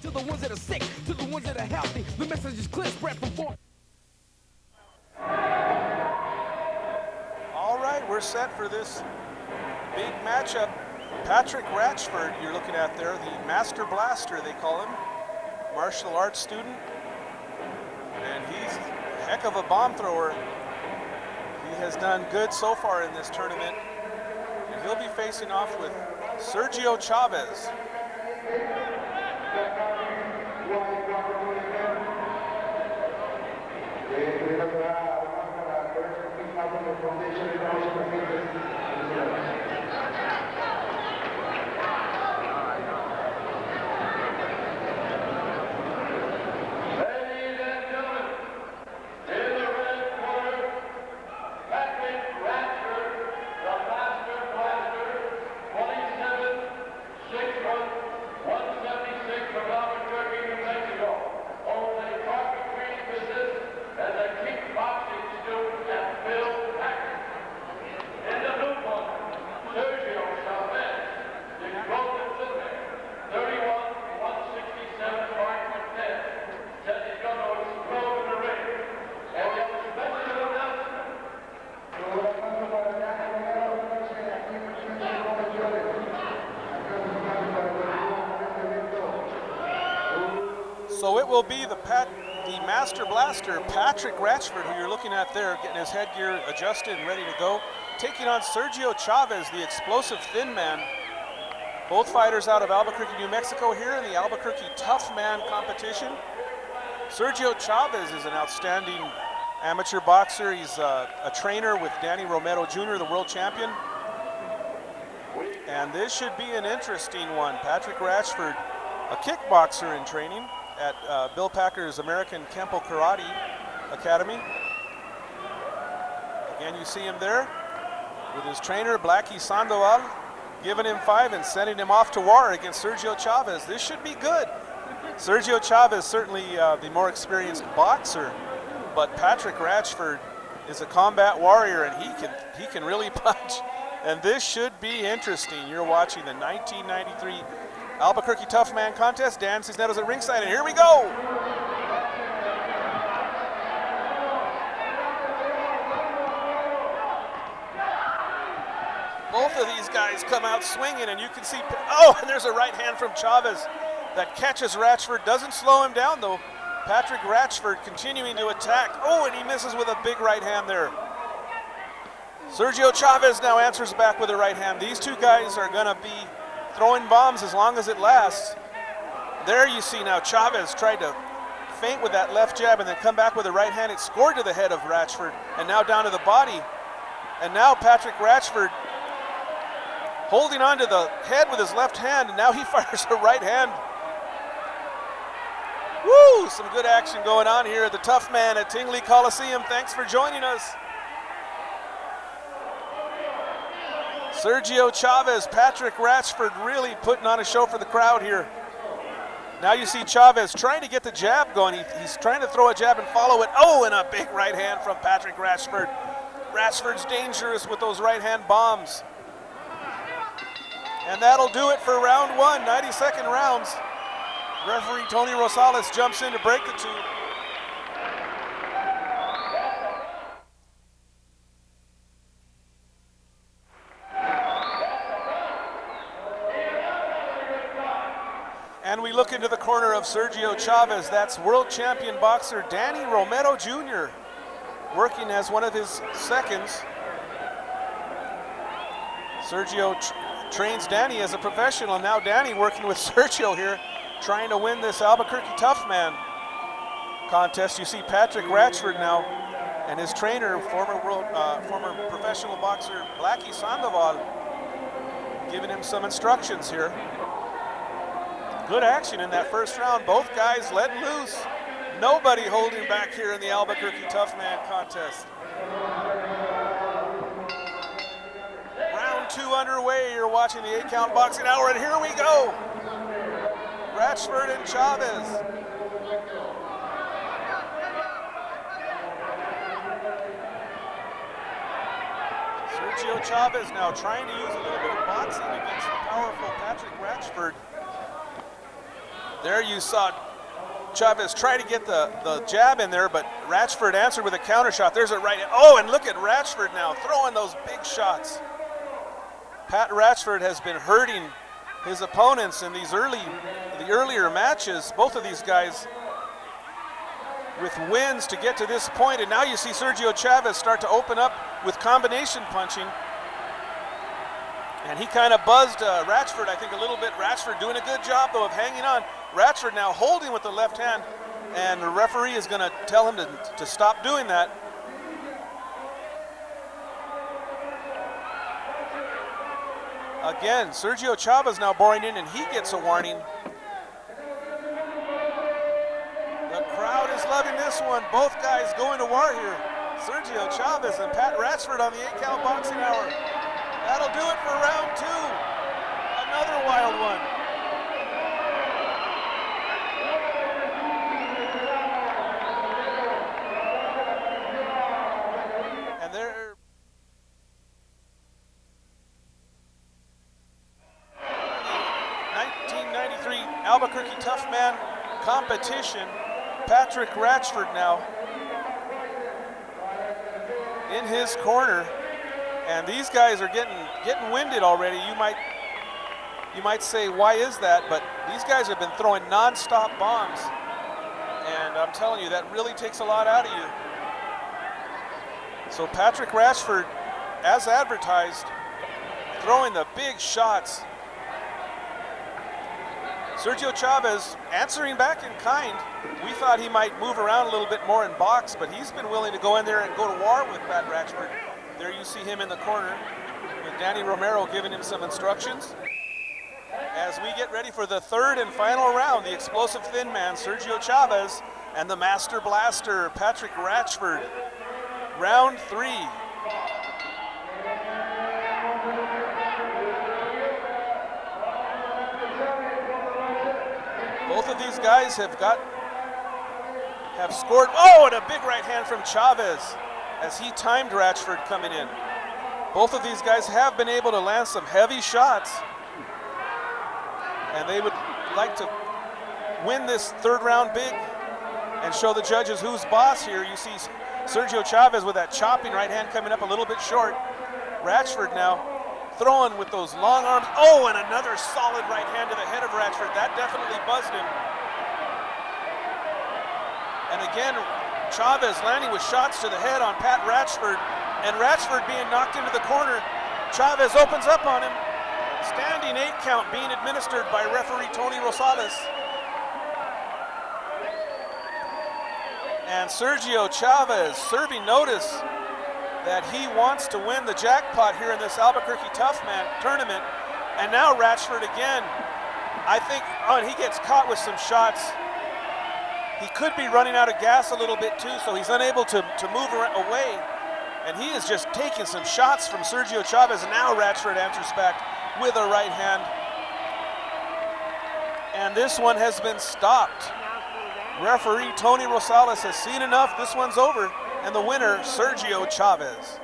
To the ones that are sick, to the ones that are healthy, the message is clear, spread from far. All right, we're set for this big matchup. Patrick Ratchford, you're looking at there, the Master Blaster, they call him, martial arts student, and he's a heck of a bomb thrower. He has done good so far in this tournament, and he'll be facing off with Sergio Chavez. So it will be the Master Blaster, Patrick Ratchford, who you're looking at there, getting his headgear adjusted and ready to go, taking on Sergio Chavez, the explosive thin man. Both fighters out of Albuquerque, New Mexico here in the Albuquerque Toughman competition. Sergio Chavez is an outstanding amateur boxer. He's a trainer with Danny Romero Jr., the world champion. And this should be an interesting one. Patrick Ratchford, a kickboxer in training at Bill Packer's American Kempo Karate Academy. Again, you see him there with his trainer, Blackie Sandoval, giving him 5 and sending him off to war against Sergio Chavez. This should be good. Sergio Chavez, certainly the more experienced boxer, but Patrick Ratchford is a combat warrior, and he can really punch. And this should be interesting. You're watching the 1993 Albuquerque Toughman contest. Dan Cisneros at ringside, and here we go. Both of these guys come out swinging, and you can see, oh, and there's a right hand from Chavez that catches Ratchford. Doesn't slow him down, though. Patrick Ratchford continuing to attack. Oh, and he misses with a big right hand there. Sergio Chavez now answers back with a right hand. These two guys are going to be throwing bombs as long as it lasts. There you see now Chavez tried to feint with that left jab and then come back with a right hand. It scored to the head of Ratchford and now down to the body. And now Patrick Ratchford holding on to the head with his left hand, and now he fires a right hand. Woo! Some good action going on here at the Toughman at Tingley Coliseum. Thanks for joining us. Sergio Chavez, Patrick Ratchford really putting on a show for the crowd here. Now you see Chavez trying to get the jab going. He's trying to throw a jab and follow it. Oh, and a big right hand from Patrick Ratchford. Ratchford's dangerous with those right hand bombs. And that'll do it for round 1, 90-second rounds. Referee Tony Rosales jumps in to break the two. And we look into the corner of Sergio Chavez. That's world champion boxer Danny Romero Jr. working as one of his seconds. Sergio trains Danny as a professional. Now Danny working with Sergio here, trying to win this Albuquerque Toughman contest. You see Patrick Ratchford now and his trainer, former professional boxer Blackie Sandoval, giving him some instructions here. Good action in that first round. Both guys letting loose. Nobody holding back here in the Albuquerque Toughman contest. Round 2 underway. You're watching the 8-count boxing hour, and here we go. Ratchford and Chavez. Sergio Chavez now trying to use a little bit of boxing against the powerful Patrick Ratchford. There you saw Chavez try to get the jab in there, but Ratchford answered with a counter shot. There's a right. Oh, and look at Ratchford now throwing those big shots. Pat Ratchford has been hurting his opponents in the earlier matches. Both of these guys with wins to get to this point, and now you see Sergio Chavez start to open up with combination punching. And he kind of buzzed Ratchford, I think, a little bit. Ratchford doing a good job, though, of hanging on. Ratchford now holding with the left hand, and the referee is going to tell him to stop doing that. Again, Sergio Chavez now boring in, and he gets a warning. The crowd is loving this one. Both guys going to war here. Sergio Chavez and Pat Ratchford on the 8-count boxing hour. That'll do it for round 2. Another wild one. And there. The 1993 Albuquerque Toughman competition. Patrick Ratchford now in his corner. And these guys are getting winded already. You might say, why is that? But these guys have been throwing non-stop bombs. And I'm telling you, that really takes a lot out of you. So Patrick Ratchford, as advertised, throwing the big shots. Sergio Chavez answering back in kind. We thought he might move around a little bit more in box, but he's been willing to go in there and go to war with Pat Ratchford. There you see him in the corner with Danny Romero giving him some instructions. As we get ready for the third and final round, the explosive thin man, Sergio Chavez, and the master blaster, Patrick Ratchford. Round 3. Both of these guys have scored. Oh, and a big right hand from Chavez as he timed Ratchford coming in. Both of these guys have been able to land some heavy shots, and they would like to win this third round big and show the judges who's boss here. You see Sergio Chavez with that chopping right hand coming up a little bit short. Ratchford now throwing with those long arms. Oh, and another solid right hand to the head of Ratchford. That definitely buzzed him. And again, Chavez landing with shots to the head on Pat Ratchford, and Ratchford being knocked into the corner. Chavez opens up on him. Standing 8-count being administered by referee Tony Rosales. And Sergio Chavez serving notice that he wants to win the jackpot here in this Albuquerque Toughman tournament. And now Ratchford again. I think, and he gets caught with some shots. He could be running out of gas a little bit too, so he's unable to move away. And he is just taking some shots from Sergio Chavez. And now Ratchford answers back with a right hand. And this one has been stopped. Referee Tony Rosales has seen enough. This one's over. And the winner, Sergio Chavez.